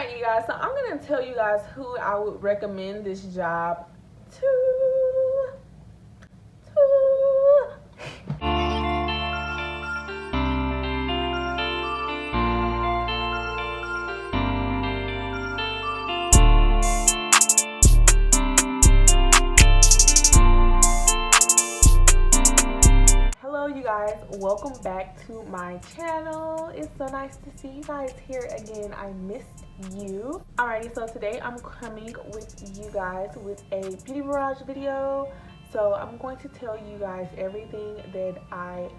Alright, you guys, so I'm going to tell you guys who I would recommend this job to. Hello you guys, welcome back to my channel. It's so nice to see you guys here again. I missed you. Alrighty, so today I'm coming with you guys with a Beauty Barrage video. So I'm going to tell you guys everything that I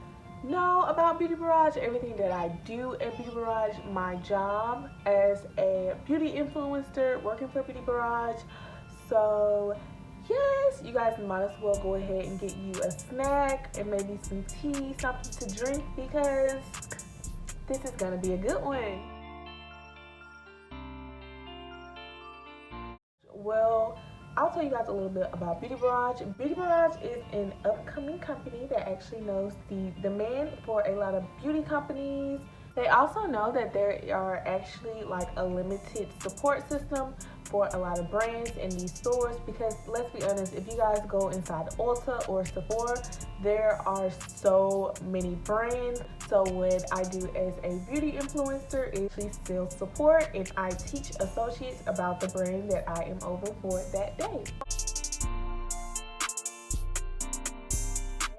know about Beauty Barrage, everything that I do at Beauty Barrage, my job as a beauty influencer working for Beauty Barrage. So yes, you guys might as well go ahead and get you a snack and maybe some tea, something to drink, because this is gonna be a good one. Well, I'll tell you guys a little bit about Beauty Barrage. Beauty Barrage is an upcoming company that actually knows the demand for a lot of beauty companies. They also know that there are actually like a limited support system for a lot of brands in these stores, because let's be honest, if you guys go inside Ulta or Sephora, there are so many brands. So what I do as a beauty influencer is actually still support, and I teach associates about the brand that I am over for that day.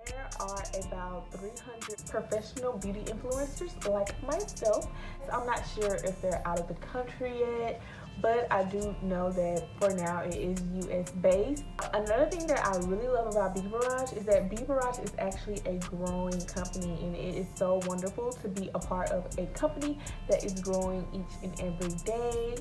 There are about 300 professional beauty influencers like myself. I'm not sure if they're out of the country yet, but I do know that for now it is US based. Another thing that I really love about Beauty Barrage is that Beauty Barrage is actually a growing company, and it is so wonderful to be a part of a company that is growing each and every day.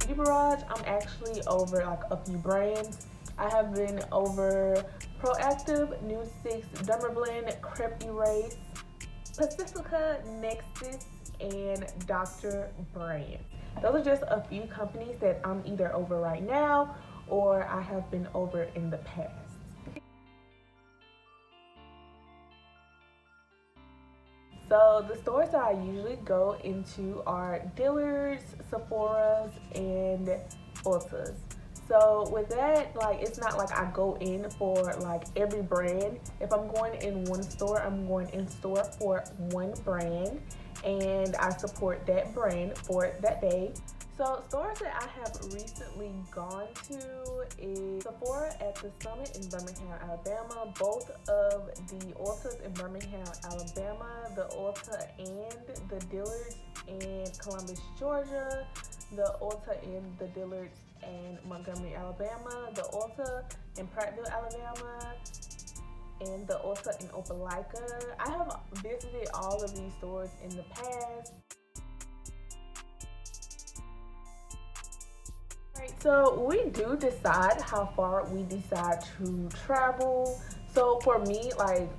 Beauty Barrage, I'm actually over like a few brands. I have been over Proactive, New 6, Dermablend, Crep Erase, Pacifica, Nexus, and Dr. Brand. Those are just a few companies that I'm either over right now or I have been over in the past. So the stores that I usually go into are Dillard's, Sephora's, and Ulta's. So with that, like, it's not like I go in for like every brand. If I'm going in one store, I'm going in store for one brand, and I support that brand for that day. So stores that I have recently gone to is Sephora at the Summit in Birmingham, Alabama. Both of the Ultas in Birmingham, Alabama. The Ulta and the Dillard's in Columbus, Georgia. The Ulta and the Dillard's in Montgomery, Alabama. The Ulta in Prattville, Alabama. And the Ulta in Opelika. I have visited all of these stores in the past. Alright, so we do decide how far we decide to travel. So for me, like,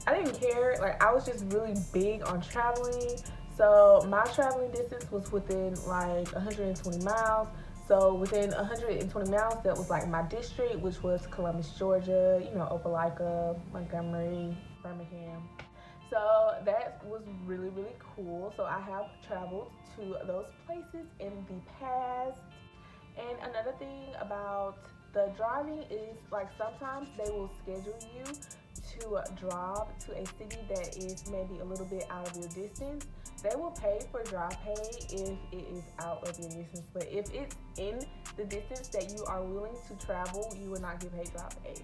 I didn't care. Like, I was just really big on traveling. So my traveling distance was within like 120 miles. So within 120 miles, that was like my district, which was Columbus, Georgia, you know, Opelika, Montgomery, Birmingham. So that was really, really cool. So I have traveled to those places in the past. And another thing about the driving is, like, sometimes they will schedule you to drive to a city that is maybe a little bit out of your distance. They will pay for drive pay if it is out of your distance, but if it's in the distance that you are willing to travel, you will not get paid drive pay.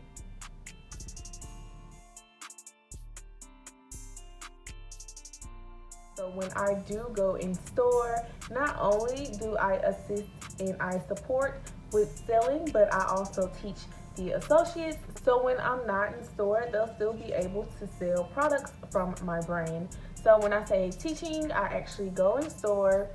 So when I do go in store, not only do I assist and I support with selling, but I also teach the associates. So when I'm not in store, they'll still be able to sell products from my brand. So when I say teaching, I actually go in store,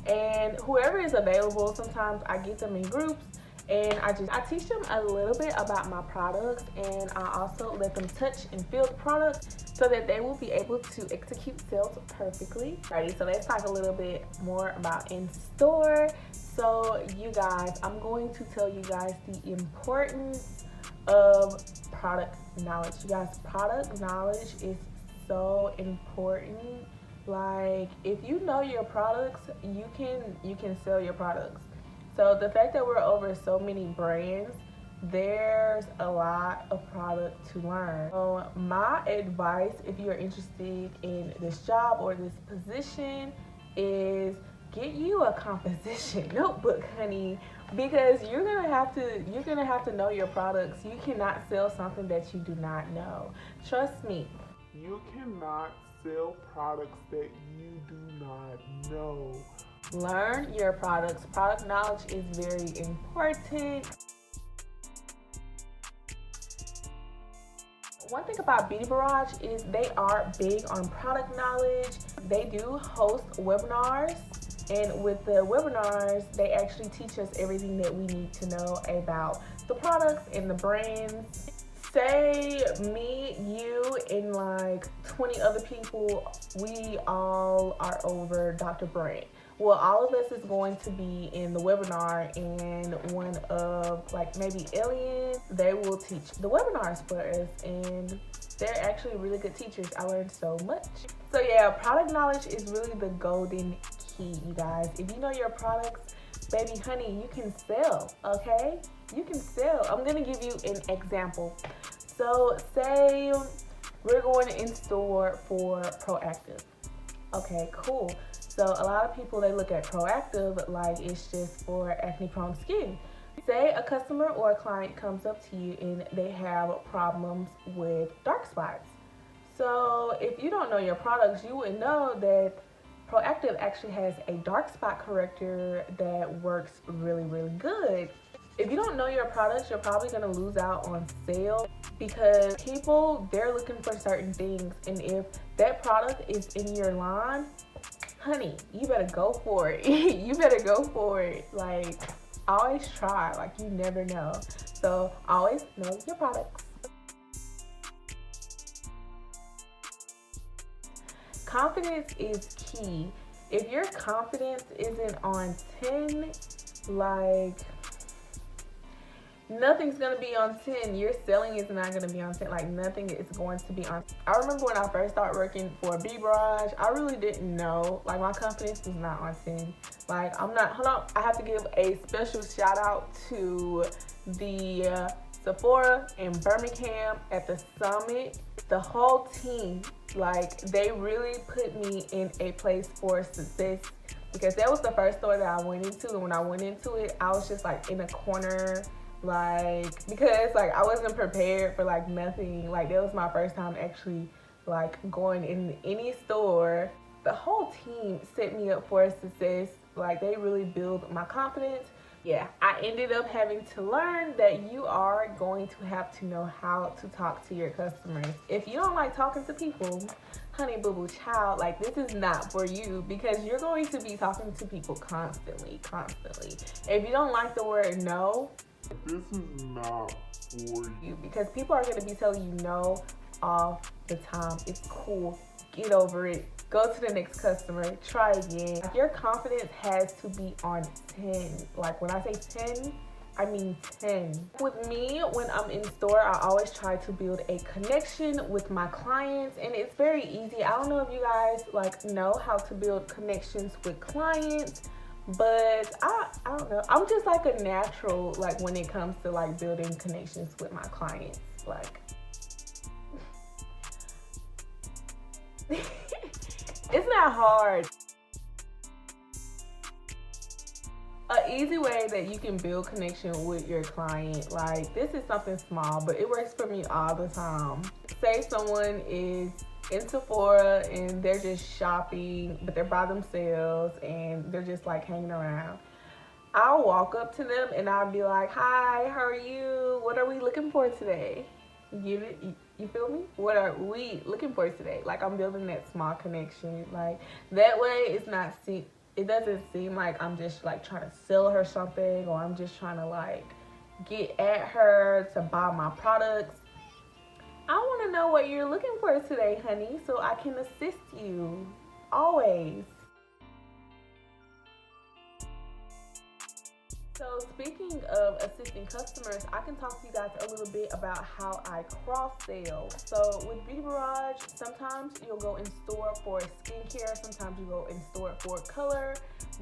and whoever is available, sometimes I get them in groups, and I teach them a little bit about my products, and I also let them touch and feel the products so that they will be able to execute sales perfectly. Alrighty, so let's talk a little bit more about in store. So you guys, I'm going to tell you guys the importance of product knowledge. You guys, product knowledge is so important Like, if you know your products, you can sell your products. So the fact that we're over so many brands, there's a lot of product to learn. So my advice, if you're interested in this job or this position, is get you a composition notebook, honey, because you're gonna have to know your products. You cannot sell something that you do not know. Trust me. You cannot sell products that you do not know. Learn your products. Product knowledge is very important. One thing about Beauty Barrage is they are big on product knowledge. They do host webinars, and with the webinars, they actually teach us everything that we need to know about the products and the brands. Say me, you, and like 20 other people, we all are over Dr. Brand. Well, all of us is going to be in the webinar, and one of like maybe aliens, they will teach the webinars for us, and they're actually really good teachers. I learned so much. So yeah, product knowledge is really the golden key, you guys. If you know your products, baby honey, you can sell, okay? You can sell. I'm gonna give you an example. So say we're going in store for Proactive. Okay, cool. So a lot of people, they look at Proactive like it's just for acne prone skin. Say a customer or a client comes up to you and they have problems with dark spots. So if you don't know your products, you would know that Proactive actually has a dark spot corrector that works really, really good. If you don't know your products, you're probably gonna lose out on sales because people, they're looking for certain things, and if that product is in your line, honey, you better go for it. You better go for it. Like, always try. Like, you never know. So always know your products. Confidence is key. If your confidence isn't on 10, like, nothing's gonna be on 10. Your selling is not gonna be on 10. Like, nothing is going to be on. I remember when I first started working for Beauty Barrage, I really didn't know. Like, my confidence was not on 10. Like, hold on. I have to give a special shout out to the Sephora in Birmingham at the summit. The whole team, like, they really put me in a place for success, because that was the first store that I went into, and when I went into it, I was just like in a corner, like, because like I wasn't prepared for like nothing. Like, that was my first time actually like going in any store. The whole team set me up for success. Like, they really built my confidence. Yeah, I ended up having to learn that you are going to have to know how to talk to your customers. If you don't like talking to people, honey boo boo child, like, this is not for you, because you're going to be talking to people constantly. If you don't like the word no, this is not for you, because people are going to be telling you no all the time. It's cool. Get over it. Go to the next customer. Try again. Like, your confidence has to be on 10. Like, when I say 10, I mean 10. With me, when I'm in store, I always try to build a connection with my clients, and it's very easy. I don't know if you guys like know how to build connections with clients, but I don't know. I'm just like a natural, like, when it comes to like building connections with my clients. Like, it's not hard. An easy way that you can build connection with your client, like, this is something small, but it works for me all the time. Say someone is in Sephora and they're just shopping, but they're by themselves and they're just like hanging around. I'll walk up to them and I'll be like, hi, how are you? What are we looking for today? You feel me? What are we looking for today? Like, I'm building that small connection. Like, that way it doesn't seem like I'm just like trying to sell her something, or I'm just trying to like get at her to buy my products. I want to know what you're looking for today, honey, so I can assist you. Always. So speaking of assisting customers, I can talk to you guys a little bit about how I cross sell. So with Beauty Barrage, sometimes you'll go in store for skincare, sometimes you go in store for color,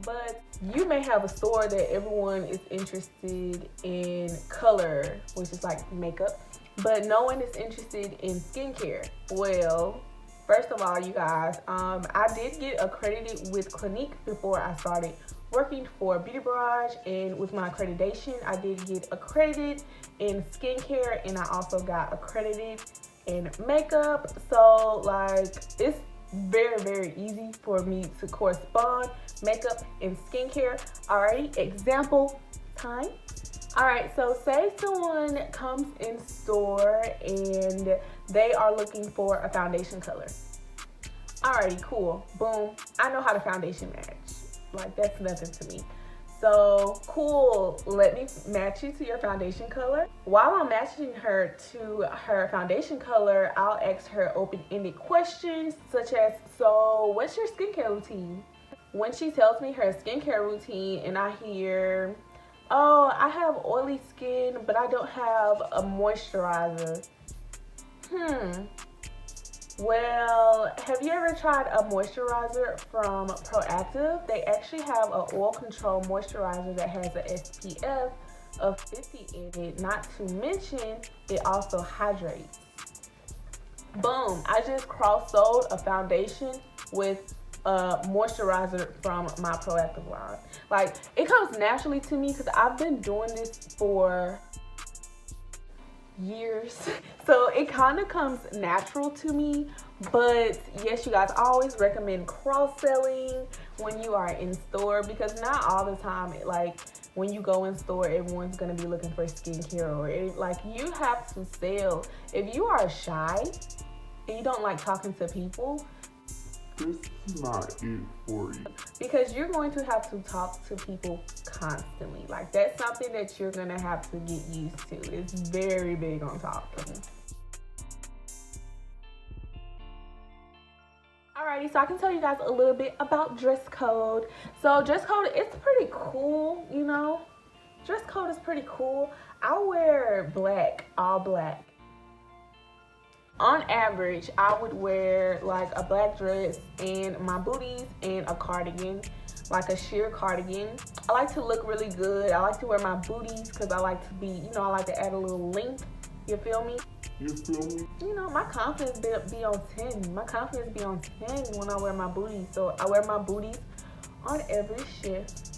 but you may have a store that everyone is interested in color, which is like makeup, but no one is interested in skincare. Well, first of all, you guys, I did get accredited with Clinique before I started working for Beauty Barrage, and with my accreditation, I did get accredited in skincare, and I also got accredited in makeup. So like, it's very easy for me to correspond makeup and skincare. Alrighty, example time. Alright, so say someone comes in store and they are looking for a foundation color. Alrighty, cool. Boom. I know how to foundation match. Like, that's nothing to me. So, cool. Let me match you to your foundation color. While I'm matching her to her foundation color, I'll ask her open-ended questions such as, so what's your skincare routine? When she tells me her skincare routine and I hear, oh, I have oily skin, but I don't have a moisturizer. Well, have you ever tried a moisturizer from Proactive? They actually have an oil control moisturizer that has an SPF of 50 in it. Not to mention, it also hydrates. Boom, I just cross-sold a foundation with a moisturizer from my Proactive line. Like, it comes naturally to me because I've been doing this for years, so it kind of comes natural to me. But yes, you guys, I always recommend cross-selling when you are in store, because not all the time, like when you go in store, everyone's going to be looking for skincare, or like, you have to sell. If you are shy and you don't like talking to people, this is not it for you. Because you're going to have to talk to people constantly. Like, that's something that you're going to have to get used to. It's very big on talking. Alrighty, so I can tell you guys a little bit about dress code. So dress code, it's pretty cool, you know. Dress code is pretty cool. I wear black, all black. On average, I would wear like a black dress and my booties and a cardigan, like a sheer cardigan. I like to look really good. I like to wear my booties because I like to be, you know, I like to add a little length. You feel me? You feel me? You know, my confidence be on 10. My confidence be on 10 when I wear my booties. So I wear my booties on every shift.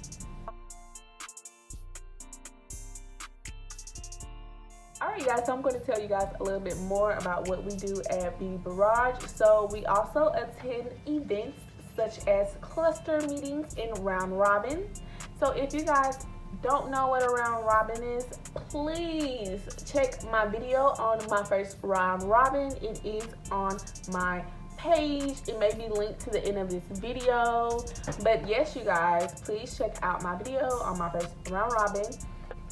Alright guys, so I'm going to tell you guys a little bit more about what we do at Beauty Barrage. So we also attend events such as cluster meetings and round robin. So if you guys don't know what a round robin is, please check my video on my first round robin. It is on my page. It may be linked to the end of this video. But yes, you guys, please check out my video on my first round robin.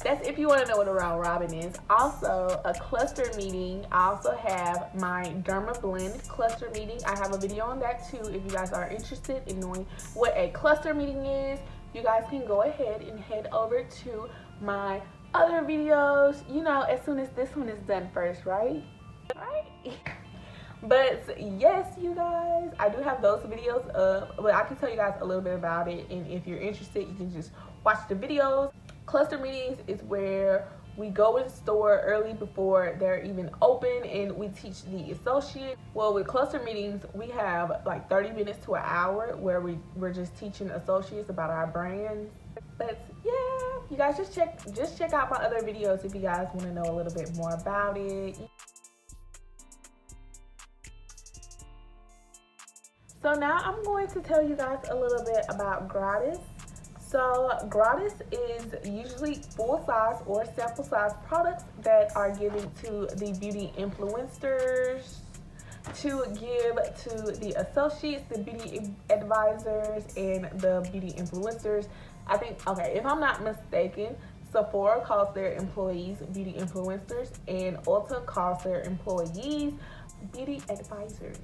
That's if you want to know what a round robin is. Also, a cluster meeting. I also have my Derma Blend cluster meeting. I have a video on that too. If you guys are interested in knowing what a cluster meeting is, you guys can go ahead and head over to my other videos, you know, as soon as this one is done first, right? Right? But yes, you guys, I do have those videos up, but I can tell you guys a little bit about it, and if you're interested, you can just watch the videos. Cluster meetings is where we go in store early before they're even open, and we teach the associates. Well, with cluster meetings, we have like 30 minutes to an hour where we're just teaching associates about our brands. But yeah, you guys just check out my other videos if you guys want to know a little bit more about it. So now I'm going to tell you guys a little bit about gratis. So gratis is usually full size or sample size products that are given to the beauty influencers, to give to the associates, the beauty advisors, and the beauty influencers. I think, okay, if I'm not mistaken, Sephora calls their employees beauty influencers, and Ulta calls their employees beauty advisors.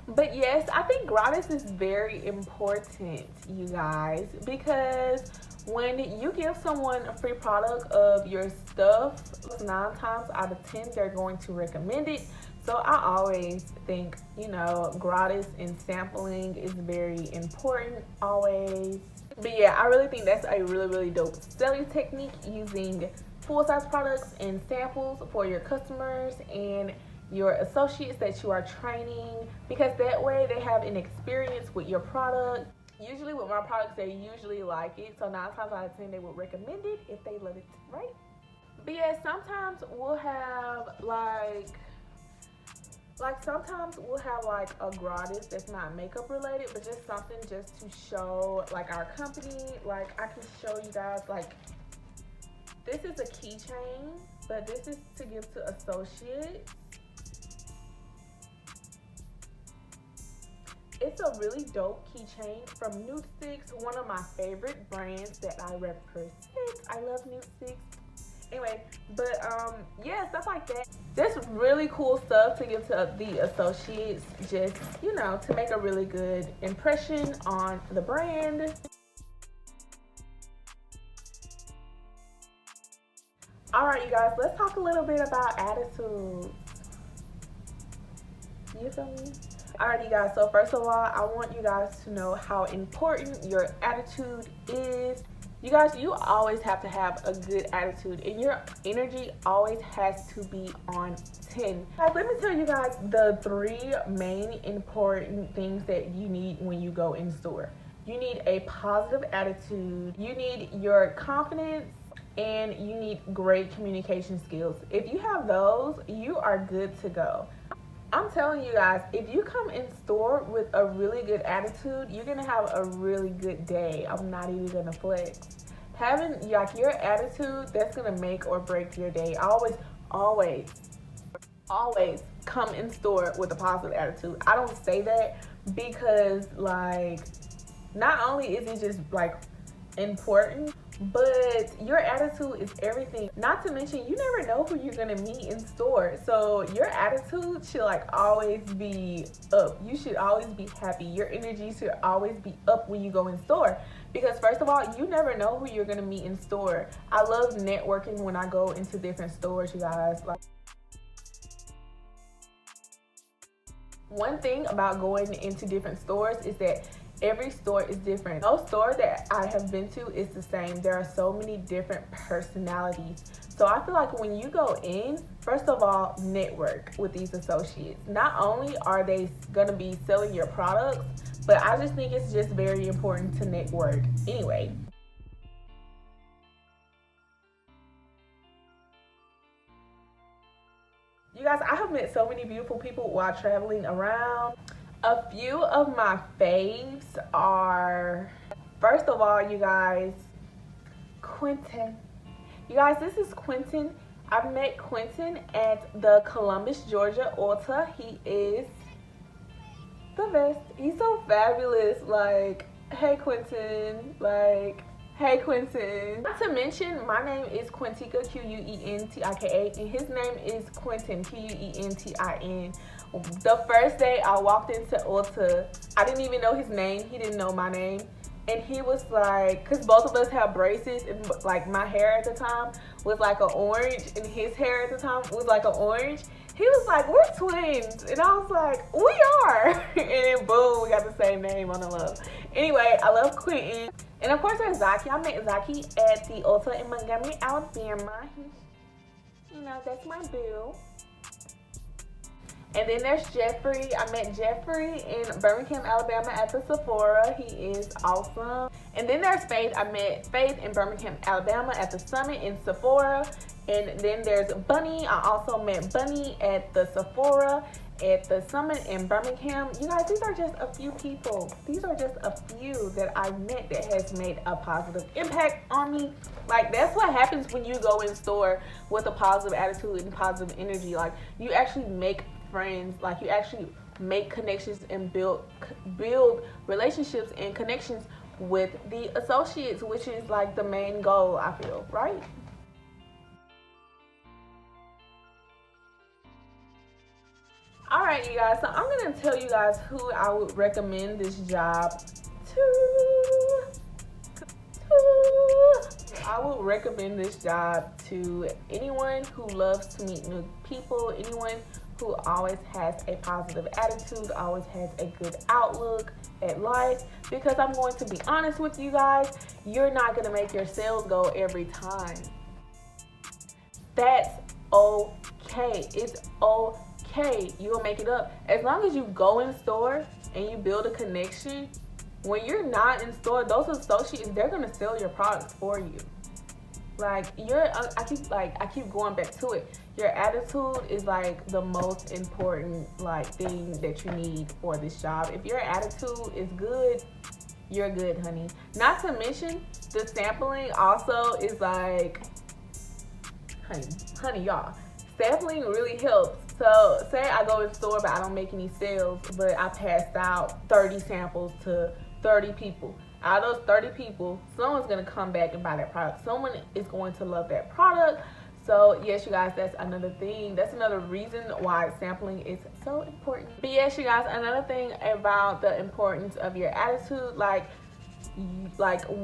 But yes, I think gratis is very important, you guys, because When you give someone a free product of your stuff, 9 times out of 10 they're going to recommend it. So I always think, gratis and sampling is very important always. But yeah, I really think that's a really, really dope selling technique, using full-size products and samples for your customers and your associates that you are training, because that way they have an experience with your product. Usually with my products, they usually like it. So 9 times out of 10 they will recommend it if they love it, right? But yeah, sometimes we'll have sometimes we'll have like a gratis that's not makeup related, but just something just to show like our company. Like I can show you guys, like this is a keychain, but this is to give to associates. It's a really dope keychain from Nude Sticks, one of my favorite brands that I represent. I love Nude Sticks. Anyway, but yeah, stuff like that. Just really cool stuff to give to the associates, just, to make a really good impression on the brand. All right, you guys, let's talk a little bit about attitude. You feel me? Alright, you guys, so first of all, I want you guys to know how important your attitude is. You guys, you always have to have a good attitude, and your energy always has to be on 10. Guys, let me tell you guys the 3 main important things that you need when you go in store. You need a positive attitude, you need your confidence, and you need great communication skills. If you have those, you are good to go. I'm telling you guys, if you come in store with a really good attitude, you're gonna have a really good day. I'm not even gonna flex. Having your attitude, that's gonna make or break your day. Always come in store with a positive attitude. I don't say that because not only is it just important, but your attitude is everything. Not to mention, you never know who you're gonna meet in store, so your attitude should always be up. You should always be happy. Your energy should always be up when you go in store, because first of all, you never know who you're gonna meet in store. I love networking when I go into different stores, you guys. One thing about going into different stores is that every store is different. No store that I have been to is the same. There are so many different personalities. So I feel like when you go in, first of all, network with these associates. Not only are they gonna be selling your products, but I just think it's just very important to network. Anyway. You guys, I have met so many beautiful people while traveling around. A few of my faves are, first of all, you guys, Quentin. You guys, this is Quentin. I've met Quentin at the Columbus, Georgia Ulta. He is the best. He's so fabulous. Hey Quentin. Hey Quentin. Not to mention, my name is Quentika, Quentika, and his name is Quentin, Quentin. The first day I walked into Ulta, I didn't even know his name. He didn't know my name. And he was because both of us have braces, and my hair at the time was an orange, and his hair at the time was an orange. He was like, we're twins. And I was like, we are. And then boom, we got the same name on the love. Anyway, I love Quentin. And of course there's Zaki. I met Zaki at the Ulta in Montgomery, Alabama. That's my boo. And then there's Jeffrey. I met Jeffrey in Birmingham, Alabama at the Sephora. He is awesome. And then there's Faith. I met Faith in Birmingham, Alabama at the Summit in Sephora. And then there's Bunny. I also met Bunny at the Sephora at the Summit in Birmingham. You guys, these are just a few people. These are just a few that I met that has made a positive impact on me. That's what happens when you go in store with a positive attitude and positive energy. You actually make friends. You actually make connections and build relationships and connections with the associates, which is the main goal, I feel, right? All right, you guys, so I'm gonna tell you guys who I would recommend this job to. I would recommend this job to anyone who loves to meet new people, anyone who always has a positive attitude, always has a good outlook at life. Because I'm going to be honest with you guys, you're not going to make your sales go every time. That's okay. It's okay. You'll make it up. As long as you go in store and you build a connection, when you're not in store, those associates, they're gonna sell your products for you. Like I keep going back to it. Your attitude is like the most important like thing that you need for this job. If your attitude is good, you're good, honey. Not to mention the sampling also is like, honey, y'all. Sampling really helps. So say I go in store but I don't make any sales, but I passed out 30 samples to 30 people. Out of those 30 people, someone's going to come back and buy that product. Someone is going to love that product. So yes, you guys, that's another thing. That's another reason why sampling is so important. But yes, you guys, another thing about the importance of your attitude, like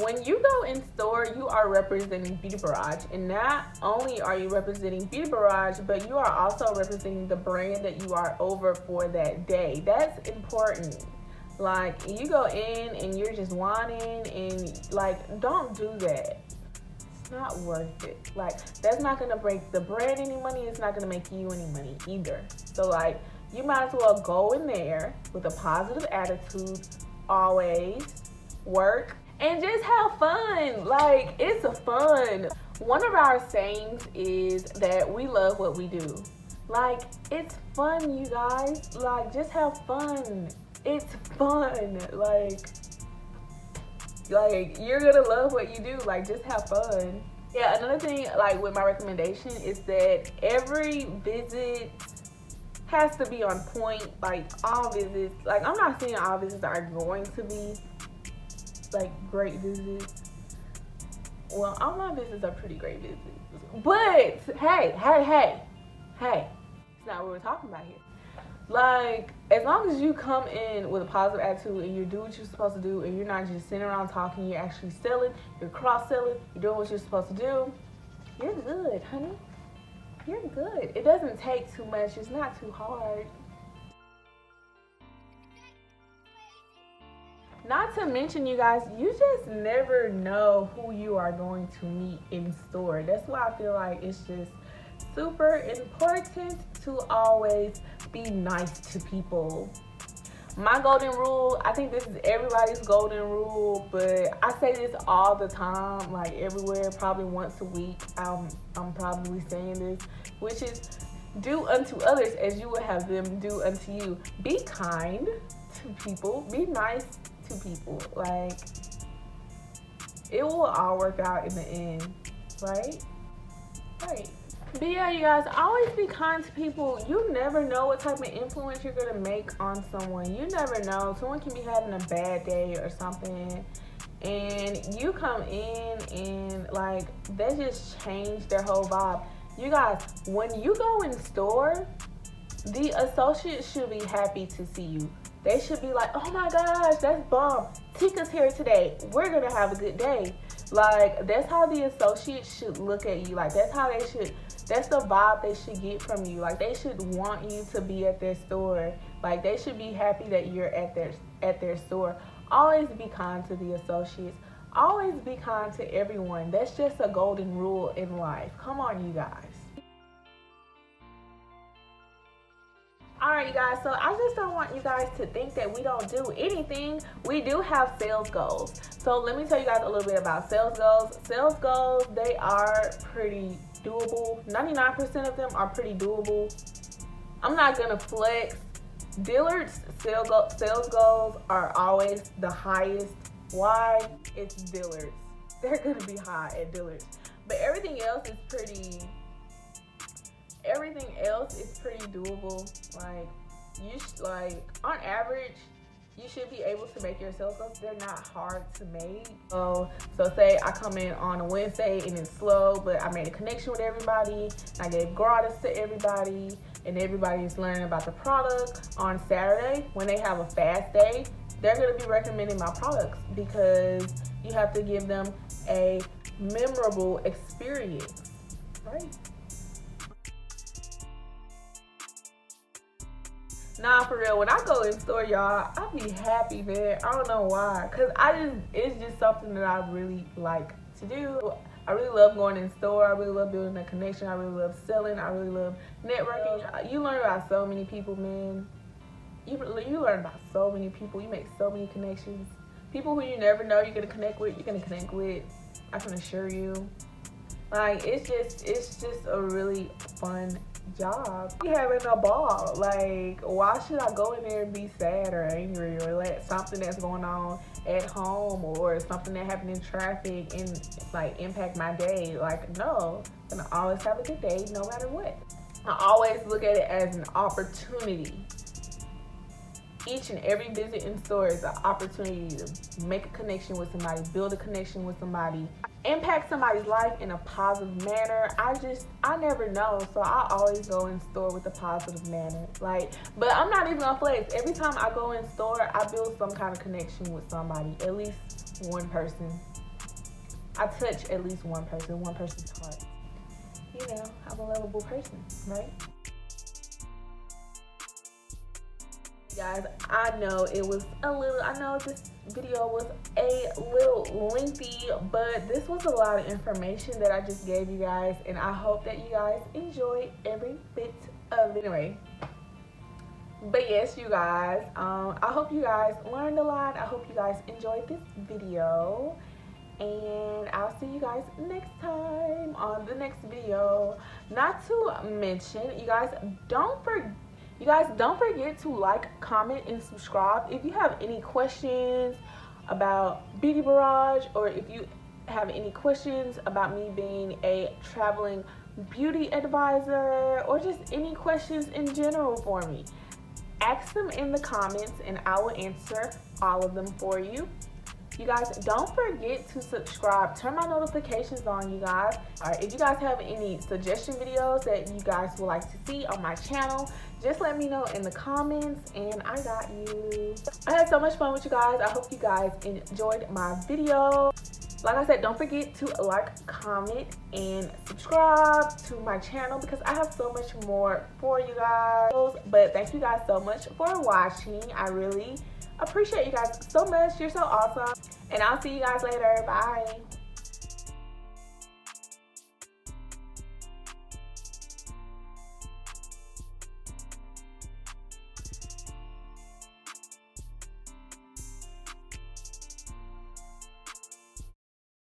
when you go in store, you are representing Beauty Barrage, and not only are you representing Beauty Barrage, but you are also representing the brand that you are over for that day. That's important. Like, you go in and you're just whining and like, don't do that. It's not worth it. Like, that's not gonna break the brand any money. It's not gonna make you any money either. So like, you might as well go in there with a positive attitude, always work, and just have fun. Like, it's fun. One of our sayings is that we love what we do. Like, it's fun, you guys. Like, just have fun. It's fun. Like you're gonna love what you do. Like, just have fun. Yeah, another thing, like, with my recommendation is that every visit has to be on point. Like, all visits, like, I'm not saying all visits are going to be like great visits. Well, all my visits are pretty great visits. But hey, it's not what we're talking about here. Like, as long as you come in with a positive attitude and you do what you're supposed to do, and you're not just sitting around talking, you're actually selling, you're cross-selling, you're doing what you're supposed to do, you're good, honey. You're good. It doesn't take too much. It's not too hard. Not to mention, you guys, you just never know who you are going to meet in store. That's why I feel like it's just super important to always be nice to people. My golden rule, I think this is everybody's golden rule, but I say this all the time, like everywhere, probably once a week. I'm probably saying this, which is do unto others as you would have them do unto you. Be kind to people. Be nice to people. Like, it will all work out in the end, right? Right. But yeah, you guys, always be kind to people. You never know what type of influence you're going to make on someone. You never know. Someone can be having a bad day or something, and you come in and, like, they just change their whole vibe. You guys, when you go in store, the associates should be happy to see you. They should be like, oh my gosh, that's bomb. Tika's here today. We're going to have a good day. Like, that's how the associates should look at you. Like, that's the vibe they should get from you. Like, they should want you to be at their store. Like, they should be happy that you're at their store. Always be kind to the associates. Always be kind to everyone. That's just a golden rule in life. Come on, you guys. Alright, you guys, so I just don't want you guys to think that we don't do anything. We do have sales goals. So let me tell you guys a little bit about sales goals. Sales goals, they are pretty doable. 99% of them are pretty doable. I'm not going to flex. Dillard's sales goals are always the highest. Why? It's Dillard's. They're going to be high at Dillard's. But everything else is pretty doable. Like, on average, you should be able to make your sales goals. They're not hard to make. So say I come in on a Wednesday and it's slow, but I made a connection with everybody. I gave gratis to everybody, and everybody's learning about the product. On Saturday, when they have a fast day, they're going to be recommending my products because you have to give them a memorable experience, right? Nah, for real, when I go in store, y'all, I be happy, man. I don't know why. Cause it's just something that I really like to do. I really love going in store. I really love building a connection. I really love selling. I really love networking. You learn about so many people, man. You learn about so many people. You make so many connections. People who you never know you're gonna connect with. You're gonna connect with. I can assure you. Like it's just a really fun job. We having a ball. Like why should I go in there and be sad or angry or let something that's going on at home or something that happened in traffic and like impact my day? Like no, I'm gonna always have a good day no matter what. I always look at it as an opportunity. Each and every visit in store is an opportunity to make a connection with somebody, build a connection with somebody, impact somebody's life in a positive manner. I never know, so I always go in store with a positive manner. But I'm not even gonna flex. Every time I go in store, I build some kind of connection with somebody, at least one person. I touch at least one person's heart. You know, I'm a lovable person, right? Guys, I know this video was a little lengthy, but this was a lot of information that I just gave you guys, and I hope that you guys enjoyed every bit of it. Anyway, but yes, you guys, I hope you guys learned a lot. I hope you guys enjoyed this video, and I'll see you guys next time on the next video. Not to mention, you guys don't forget to like, comment, and subscribe. If you have any questions about Beauty Barrage, or if you have any questions about me being a traveling beauty advisor, or just any questions in general for me, ask them in the comments and I will answer all of them for you. You guys, don't forget to subscribe. Turn my notifications on, you guys. All right, if you guys have any suggestion videos that you guys would like to see on my channel, just let me know in the comments and I got you. I had so much fun with you guys. I hope you guys enjoyed my video. Like I said, don't forget to like, comment, and subscribe to my channel because I have so much more for you guys. But thank you guys so much for watching. I really appreciate you guys so much. You're so awesome. And I'll see you guys later. Bye.